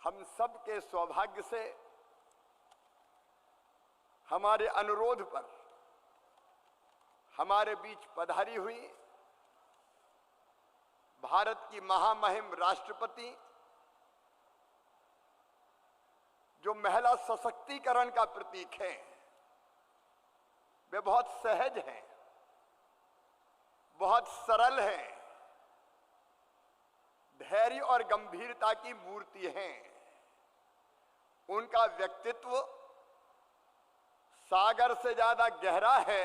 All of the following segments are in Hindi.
हम सब के सौभाग्य से हमारे अनुरोध पर हमारे बीच पधारी हुई भारत की महामहिम राष्ट्रपति, जो महिला सशक्तिकरण का प्रतीक है, वे बहुत सहज हैं, बहुत सरल हैं, धैर्य और गंभीरता की मूर्ति हैं। उनका व्यक्तित्व सागर से ज्यादा गहरा है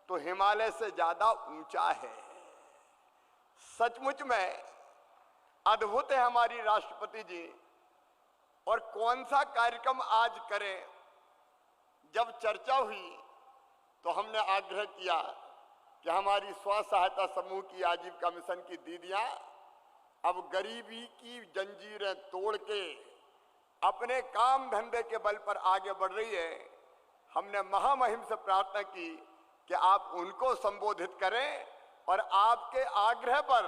तो हिमालय से ज्यादा ऊंचा है। सचमुच में अद्भुत है हमारी राष्ट्रपति जी। और कौन सा कार्यक्रम आज करें, जब चर्चा हुई तो हमने आग्रह किया कि हमारी स्व सहायता समूह की आजीविका मिशन की दीदियां अब गरीबी की जंजीरें तोड़ के अपने काम धंधे के बल पर आगे बढ़ रही है। हमने महामहिम से प्रार्थना की कि आप उनको संबोधित करें, और आपके आग्रह पर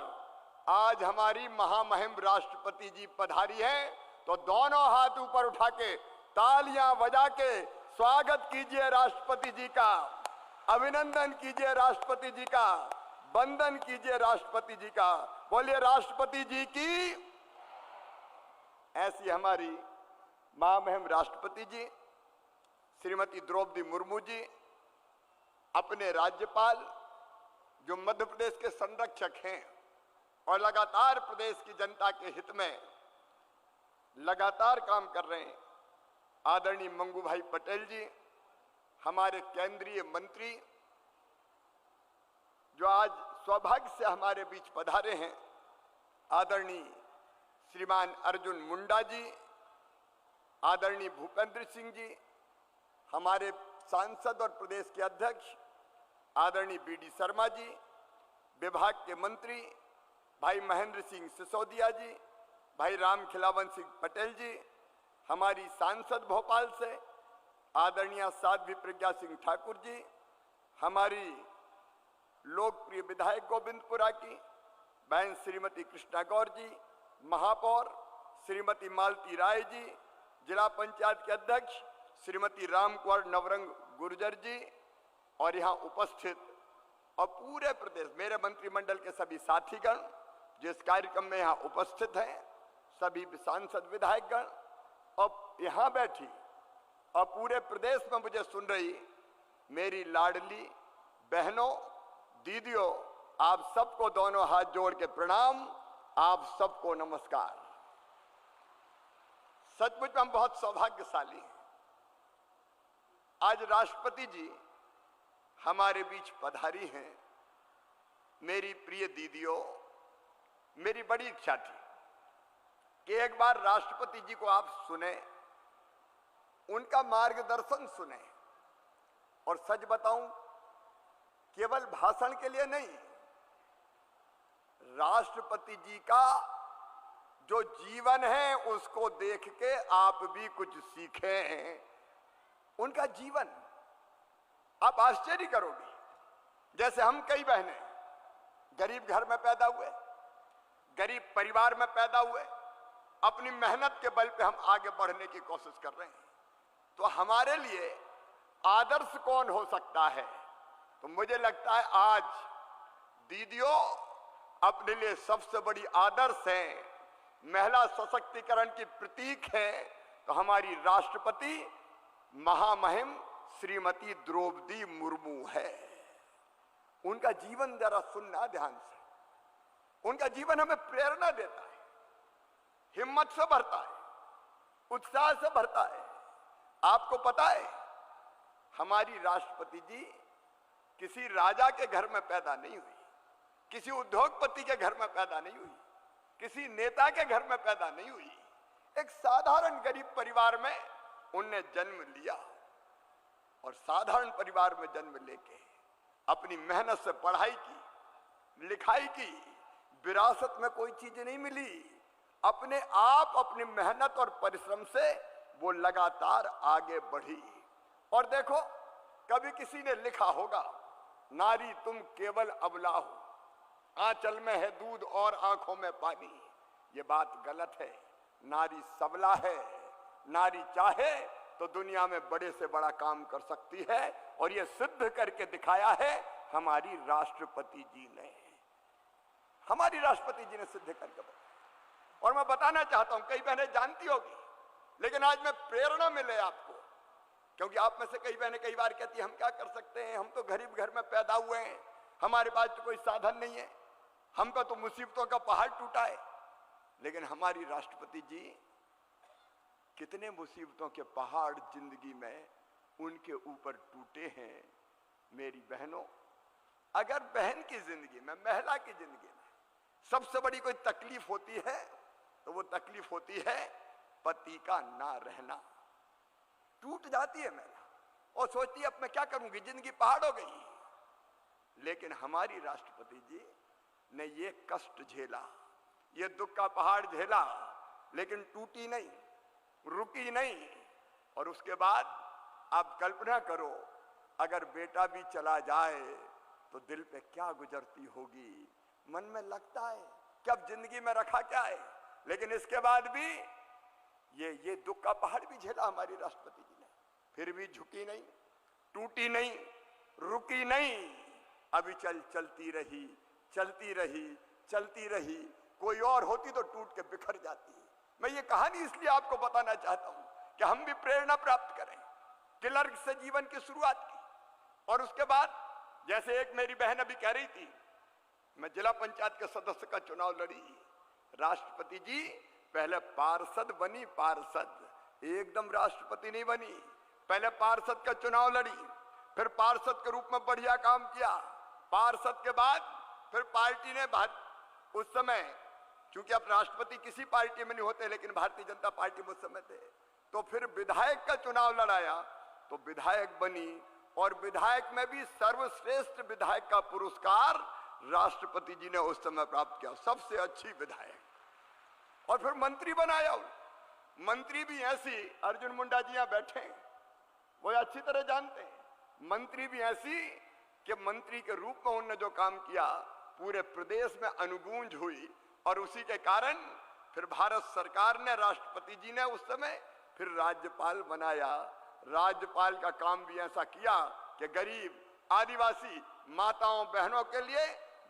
आज हमारी महामहिम राष्ट्रपति जी पधारी हैं, तो दोनों हाथ ऊपर उठा के तालियां बजा के स्वागत कीजिए राष्ट्रपति जी का, अभिनंदन कीजिए राष्ट्रपति जी का, वंदन कीजिए राष्ट्रपति जी का। बोलिए राष्ट्रपति जी की। ऐसी हमारी महामहिम राष्ट्रपति जी श्रीमती द्रौपदी मुर्मू जी अपने राज्यपाल, जो मध्य प्रदेश के संरक्षक हैं और लगातार प्रदेश की जनता के हित में लगातार काम कर रहे हैं, आदरणीय मंगू भाई पटेल जी, हमारे केंद्रीय मंत्री जो आज सौभाग्य से हमारे बीच पधारे हैं, आदरणीय श्रीमान अर्जुन मुंडा जी, आदरणीय भूपेंद्र सिंह जी, हमारे सांसद और प्रदेश के अध्यक्ष आदरणीय बीडी शर्मा जी, विभाग के मंत्री भाई महेंद्र सिंह सिसोदिया जी, भाई राम खिलावन सिंह पटेल जी, हमारी सांसद भोपाल से आदरणीय साध्वी प्रज्ञा सिंह ठाकुर जी, हमारी लोकप्रिय विधायक गोविंदपुरा की बहन श्रीमती कृष्णा गौर जी, महापौर श्रीमती मालती राय जी, जिला पंचायत के अध्यक्ष श्रीमती राम कुंवर नवरंग गुर्जर जी, और यहाँ उपस्थित और पूरे प्रदेश मेरे मंत्रिमंडल के सभी साथीगण जो इस कार्यक्रम में यहाँ उपस्थित हैं, सभी सांसद विधायकगण और यहाँ बैठी और पूरे प्रदेश में मुझे सुन रही मेरी लाडली बहनों, दीदियों, आप सबको दोनों हाथ जोड़ के प्रणाम, आप सबको नमस्कार। सचमुच में हम बहुत सौभाग्यशाली हैं। आज राष्ट्रपति जी हमारे बीच पधारी हैं। मेरी प्रिय दीदियों, मेरी बड़ी इच्छा थी कि एक बार राष्ट्रपति जी को आप सुने, उनका मार्गदर्शन सुने, और सच बताऊं केवल भाषण के लिए नहीं, राष्ट्रपति जी का जो जीवन है उसको देख के आप भी कुछ सीखें। उनका जीवन आप आश्चर्य करोगे। जैसे हम कई बहनें गरीब घर में पैदा हुए, गरीब परिवार में पैदा हुए, अपनी मेहनत के बल पे हम आगे बढ़ने की कोशिश कर रहे हैं, तो हमारे लिए आदर्श कौन हो सकता है? तो मुझे लगता है आज दीदियों अपने लिए सबसे बड़ी आदर्श है, महिला सशक्तिकरण की प्रतीक है, तो हमारी राष्ट्रपति महामहिम श्रीमती द्रौपदी मुर्मू है। उनका जीवन जरा सुनना ध्यान से। उनका जीवन हमें प्रेरणा देता है, हिम्मत से भरता है, उत्साह से भरता है। आपको पता है हमारी राष्ट्रपति जी किसी राजा के घर में पैदा नहीं हुई, किसी उद्योगपति के घर में पैदा नहीं हुई, किसी नेता के घर में पैदा नहीं हुई। एक साधारण गरीब परिवार में उनने जन्म लिया, और साधारण परिवार में जन्म लेके अपनी मेहनत से पढ़ाई की, लिखाई की, विरासत में कोई चीज नहीं मिली, अपने आप अपनी मेहनत और परिश्रम से वो लगातार आगे बढ़ी। और देखो, कभी किसी ने लिखा होगा, नारी तुम केवल अबला हो, आंचल में है दूध और आंखों में पानी। ये बात गलत है। नारी सबला है, नारी चाहे तो दुनिया में बड़े से बड़ा काम कर सकती है, और ये सिद्ध करके दिखाया है हमारी राष्ट्रपति जी ने, हमारी राष्ट्रपति जी ने सिद्ध करके बताया। और मैं बताना चाहता हूं, कई बहनें जानती होगी, लेकिन आज मैं प्रेरणा मिले आपको, क्योंकि आप में से कई बहनें कई बार कहती है हम क्या कर सकते हैं, हम तो गरीब घर में पैदा हुए हैं, हमारे पास तो कोई साधन नहीं है, हम पे तो मुसीबतों का पहाड़ टूटा है। लेकिन हमारी राष्ट्रपति जी, कितने मुसीबतों के पहाड़ जिंदगी में उनके ऊपर टूटे हैं। मेरी बहनों, अगर बहन की जिंदगी में, महिला की जिंदगी में सबसे बड़ी कोई तकलीफ होती है तो वो तकलीफ होती है पति का ना रहना। टूट जाती है महिला और सोचती है अब मैं क्या करूंगी, जिंदगी पहाड़ हो गई। लेकिन हमारी राष्ट्रपति जी ने ये कष्ट झेला, ये दुख का पहाड़ झेला, लेकिन टूटी नहीं, रुकी नहीं। और उसके बाद आप कल्पना करो, अगर बेटा भी चला जाए तो दिल पे क्या गुजरती होगी। मन में लगता है कि अब जिंदगी में रखा क्या है, लेकिन इसके बाद भी ये दुख का पहाड़ भी झेला हमारी राष्ट्रपति जी ने, फिर भी झुकी नहीं, टूटी नहीं, रुकी नहीं, अभी चलती रही, चलती रही, चलती रही। कोई और होती तो टूट के बिखर जाती। मैं ये कहानी इसलिए आपको बताना चाहता हूं कि हम भी प्रेरणा प्राप्त करें। क्लर्क से जीवन की शुरुआत की, और उसके बाद जैसे एक मेरी बहन अभी कह रही थी, मैं जिला पंचायत के सदस्य का चुनाव लड़ी। राष्ट्रपति जी पहले पार्षद बनी, पार्षद, एकदम राष्ट्रपति नहीं बनी। पहले पार्षद का चुनाव लड़ी, फिर पार्षद के रूप में बढ़िया काम किया। पार्षद के बाद फिर पार्टी ने, उस समय क्योंकि अब राष्ट्रपति किसी पार्टी में नहीं होते, लेकिन भारतीय जनता पार्टी में उस समय थे, तो फिर विधायक का चुनाव लड़ाया तो विधायक बनी, और विधायक में भी सर्वश्रेष्ठ विधायक का पुरस्कार राष्ट्रपति जी ने उस समय प्राप्त किया, सबसे अच्छी विधायक। और फिर मंत्री बनाया। मंत्री भी ऐसी, अर्जुन मुंडा जी यहां बैठे हैं, वो अच्छी तरह जानते हैं, मंत्री भी ऐसी कि मंत्री के रूप में उन्होंने जो काम किया पूरे प्रदेश में अनुगूंज हुई। और उसी के कारण फिर भारत सरकार ने, राष्ट्रपति जी ने उस समय फिर राज्यपाल बनाया। राज्यपाल का काम भी ऐसा किया कि गरीब, आदिवासी माताओं बहनों के लिए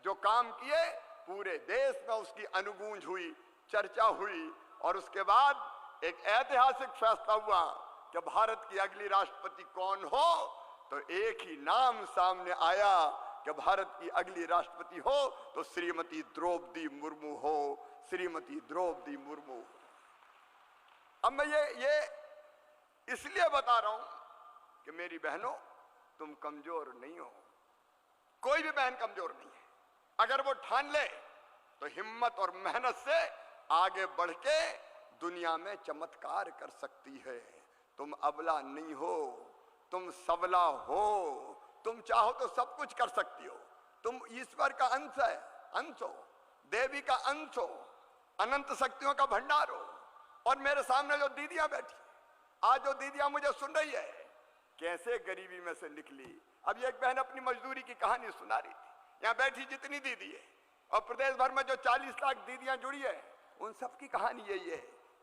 जो काम किए, पूरे देश में उसकी अनुगूंज हुई, चर्चा हुई। और उसके बाद एक ऐतिहासिक फैसला हुआ कि भारत की अगली राष्ट्रपति कौन हो, तो एक ही नाम सामने आया कि भारत की अगली राष्ट्रपति हो तो श्रीमती द्रौपदी मुर्मू हो, श्रीमती द्रौपदी मुर्मू। अब मैं ये इसलिए बता रहा हूं कि मेरी बहनों, तुम कमजोर नहीं हो, कोई भी बहन कमजोर नहीं है। अगर वो ठान ले तो हिम्मत और मेहनत से आगे बढ़ के दुनिया में चमत्कार कर सकती है। तुम अबला नहीं हो, तुम सबला हो, तुम चाहो तो सब कुछ कर सकती हो। तुम ईश्वर का अंश है, अंश हो, देवी का अंश हो, अनंत शक्तियों का भंडार हो। और मेरे सामने जो दीदियां बैठी, आज जो दीदियां मुझे सुन रही है, कैसे गरीबी में से निकली। अब ये एक बहन अपनी मजदूरी की कहानी सुना रही थी। यहाँ बैठी जितनी दीदी है और प्रदेश भर में जो 40 लाख दीदियां जुड़ी है, उन सब की कहानी यही है।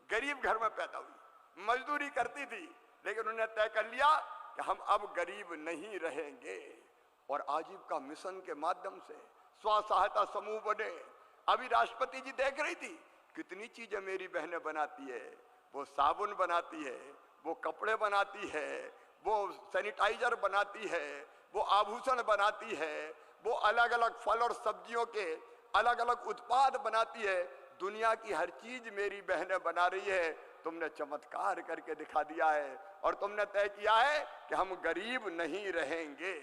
गरीब घर में पैदा हुई, मजदूरी करती थी, लेकिन उन्होंने तय कर लिया कि हम अब गरीब नहीं रहेंगे। और आजीविका मिशन के माध्यम से स्व सहायता समूह बने। अभी राष्ट्रपति जी देख रही थी कितनी चीजें मेरी बहनें बनाती है। वो साबुन बनाती है, वो कपड़े बनाती है, वो सैनिटाइजर बनाती है, वो आभूषण बनाती है, वो अलग अलग फल और सब्जियों के अलग अलग उत्पाद बनाती है। दुनिया की हर चीज मेरी बहनें बना रही है। तुमने चमत्कार करके दिखा दिया है और तुमने तय किया है कि हम गरीब नहीं रहेंगे।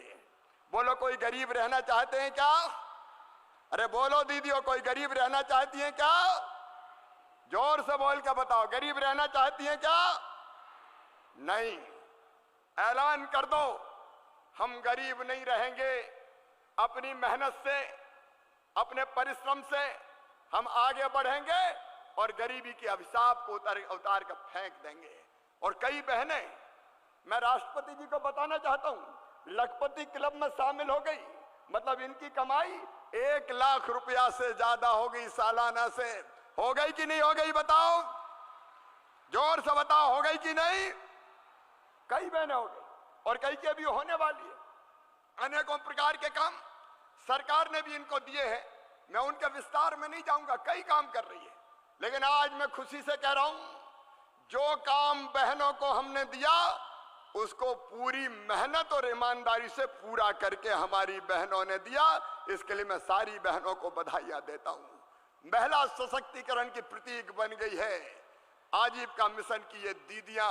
बोलो, कोई गरीब रहना चाहते हैं क्या? अरे बोलो दीदियों, कोई गरीब रहना चाहती हैं क्या? जोर से बोल के बताओ, गरीब रहना चाहती हैं क्या? नहीं। ऐलान कर दो, हम गरीब नहीं रहेंगे। अपनी मेहनत से, अपने परिश्रम से हम आगे बढ़ेंगे और गरीबी के अभिशाप को उतार कर फेंक देंगे। और कई बहनें, मैं राष्ट्रपति जी को बताना चाहता हूं, लखपति क्लब में शामिल हो गई। मतलब इनकी कमाई 1 लाख रुपया से ज्यादा हो गई सालाना से। हो गई कि नहीं हो गई बताओ? जोर से बताओ, हो गई कि नहीं? कई बहनें हो गई और कई के भी होने वाली है। अनेकों प्रकार के काम सरकार ने भी इनको दिए हैं, मैं उनके विस्तार में नहीं जाऊंगा, कई काम कर रही है। लेकिन आज मैं खुशी से कह रहा हूं, जो काम बहनों को हमने दिया उसको पूरी मेहनत और ईमानदारी से पूरा करके हमारी बहनों ने दिया। इसके लिए मैं सारी बहनों को बधाइयां देता हूं। महिला सशक्तिकरण की प्रतीक बन गई है आजीविका मिशन की ये दीदियां,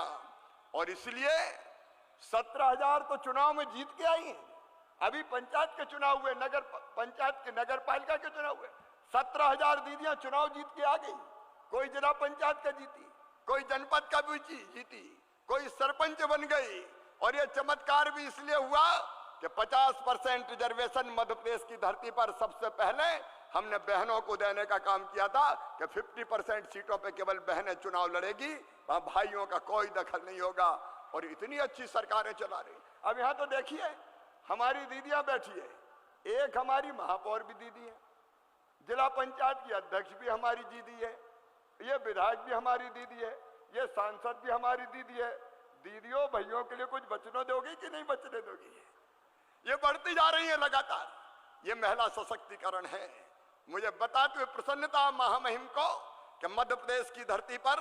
और इसलिए 17,000 तो चुनाव में जीत के आई हैं। अभी पंचायत के चुनाव हुए, नगर पंचायत के नगर पालिका के चुनाव हुए, 17,000 दीदियां चुनाव जीत के आ गई। कोई जिला पंचायत का जीती, कोई जनपद का भी जीती, कोई सरपंच बन गई। और ये चमत्कार भी इसलिए हुआ कि 50% रिजर्वेशन मध्य प्रदेश की धरती पर सबसे पहले हमने बहनों को देने का काम किया था कि 50% सीटों पे केवल बहनें चुनाव लड़ेगी, वहां भाइयों का कोई दखल नहीं होगा। और इतनी अच्छी सरकारें चला रही। अब यहाँ तो देखिए हमारी दीदियां बैठी है, एक हमारी महापौर भी दीदी है, जिला पंचायत की अध्यक्ष भी हमारी दीदी है, ये विधायक भी हमारी दीदी है, ये सांसद भी हमारी दीदी है। दीदियों भाइयों के लिए कुछ बचने दोगी कि नहीं बचने दोगी? ये बढ़ती जा रही है लगातार। ये महिला सशक्तिकरण है। मुझे बताते हुए प्रसन्नता महामहिम को कि मध्य प्रदेश की धरती पर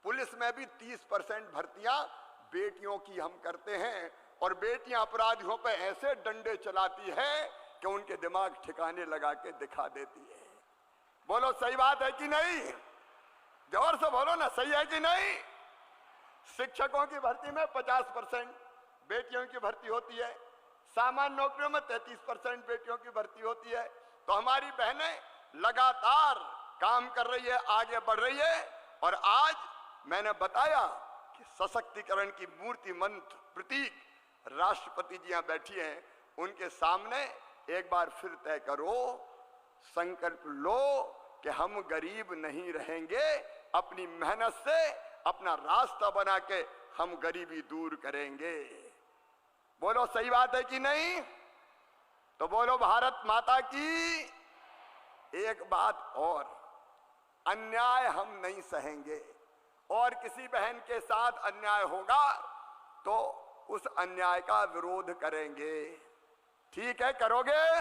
पुलिस में भी 30% भर्तियां बेटियों की हम करते हैं, और बेटियां अपराधियों पे ऐसे डंडे चलाती है कि उनके दिमाग ठिकाने लगा के दिखा देती है। बोलो सही बात है कि नहीं? जोर से बोलो ना, सही है कि नहीं? शिक्षकों की भर्ती में 50% बेटियों की भर्ती होती है, सामान्य नौकरियों में 33% बेटियों की भर्ती होती है। तो हमारी बहनें लगातार काम कर रही है, आगे बढ़ रही है। और आज मैंने बताया कि सशक्तिकरण की मूर्ति मंत्र प्रतीक राष्ट्रपति जी यहां बैठी हैं, उनके सामने एक बार फिर तय करो, संकल्प लो कि हम गरीब नहीं रहेंगे। अपनी मेहनत से अपना रास्ता बना के हम गरीबी दूर करेंगे। बोलो सही बात है कि नहीं? तो बोलो भारत माता की। एक बात और, अन्याय हम नहीं सहेंगे, और किसी बहन के साथ अन्याय होगा तो उस अन्याय का विरोध करेंगे। ठीक है, करोगे?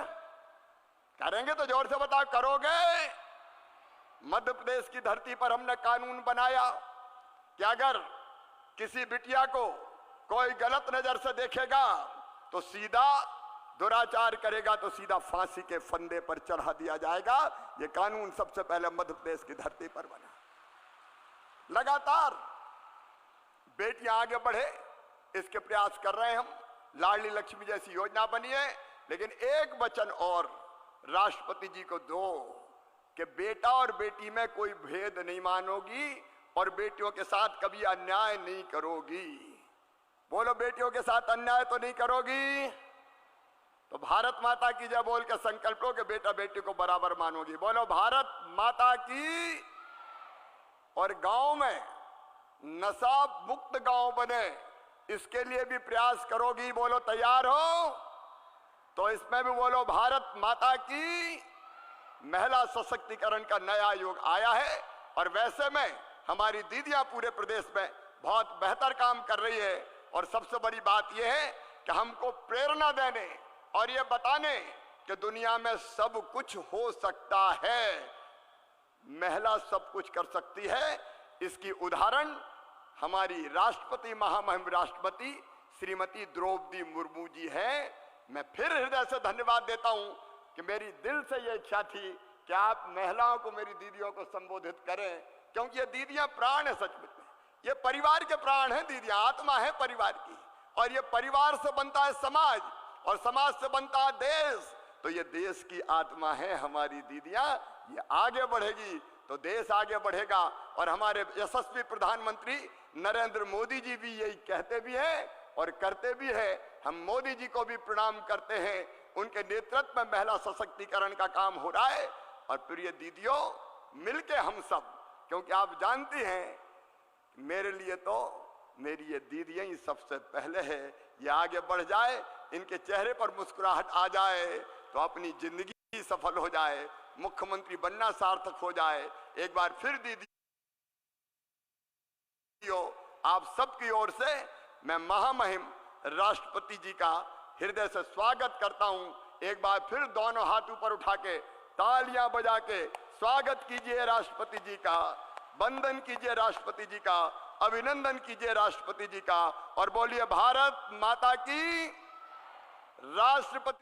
करेंगे तो जोर से बताओ, करोगे? मध्य प्रदेश की धरती पर हमने कानून बनाया कि अगर किसी बिटिया को कोई गलत नजर से देखेगा तो सीधा दुराचार करेगा तो सीधा फांसी के फंदे पर चढ़ा दिया जाएगा। यह कानून सबसे पहले मध्य प्रदेश की धरती पर बना। लगातार बेटियां आगे बढ़े इसके प्रयास कर रहे हैं हम। लाडली लक्ष्मी जैसी योजना बनी है, लेकिन एक वचन और राष्ट्रपति जी को दो कि बेटा और बेटी में कोई भेद नहीं मानोगी और बेटियों के साथ कभी अन्याय नहीं करोगी। बोलो, बेटियों के साथ अन्याय तो नहीं करोगी? तो भारत माता की जय बोल के संकल्प लो कि बेटा बेटी को बराबर मानोगी। बोलो भारत माता की। और गांव में नशा मुक्त गांव बने, इसके लिए भी प्रयास करोगी? बोलो तैयार हो? तो इसमें भी बोलो भारत माता की। महिला सशक्तिकरण का नया युग आया है, और वैसे में हमारी दीदियां पूरे प्रदेश में बहुत बेहतर काम कर रही है। और सबसे बड़ी बात यह है कि हमको प्रेरणा देने और ये बताने कि दुनिया में सब कुछ हो सकता है, महिला सब कुछ कर सकती है। इसकी उदाहरण हमारी राष्ट्रपति महामहिम राष्ट्रपति श्रीमती द्रौपदी मुर्मू जी हैं। मैं फिर हृदय से धन्यवाद देता हूं कि मेरी दिल से ये इच्छा थी कि आप महिलाओं को, मेरी दीदियों को संबोधित करें, क्योंकि ये दीदियां प्राण है सचमुच में। ये परिवार के प्राण हैं दीदियां, आत्मा है परिवार की। और ये परिवार से बनता है समाज, और समाज से बनता है देश। तो ये देश की आत्मा है हमारी दीदियां। ये आगे बढ़ेगी तो देश आगे बढ़ेगा। और हमारे यशस्वी प्रधानमंत्री नरेंद्र मोदी जी भी यही कहते भी हैं और करते भी हैं। हम मोदी जी को भी प्रणाम करते हैं, उनके नेतृत्व में महिला सशक्तिकरण का काम हो रहा है। और प्रिय दीदियों, मिलके हम सब, क्योंकि आप जानती हैं मेरे लिए तो मेरी ये दीदियां ही सबसे पहले है। ये आगे बढ़ जाए, इनके चेहरे पर मुस्कुराहट आ जाए तो अपनी जिंदगी सफल हो जाए, मुख्यमंत्री बनना सार्थक हो जाए। एक बार फिर दीदी आप सबकी ओर से मैं महामहिम राष्ट्रपति जी का हृदय से स्वागत करता हूं। एक बार फिर दोनों हाथ ऊपर उठा के तालियां बजा के स्वागत कीजिए राष्ट्रपति जी का, वंदन कीजिए राष्ट्रपति जी का, अभिनंदन कीजिए राष्ट्रपति जी का और बोलिए भारत माता की। राष्ट्रपति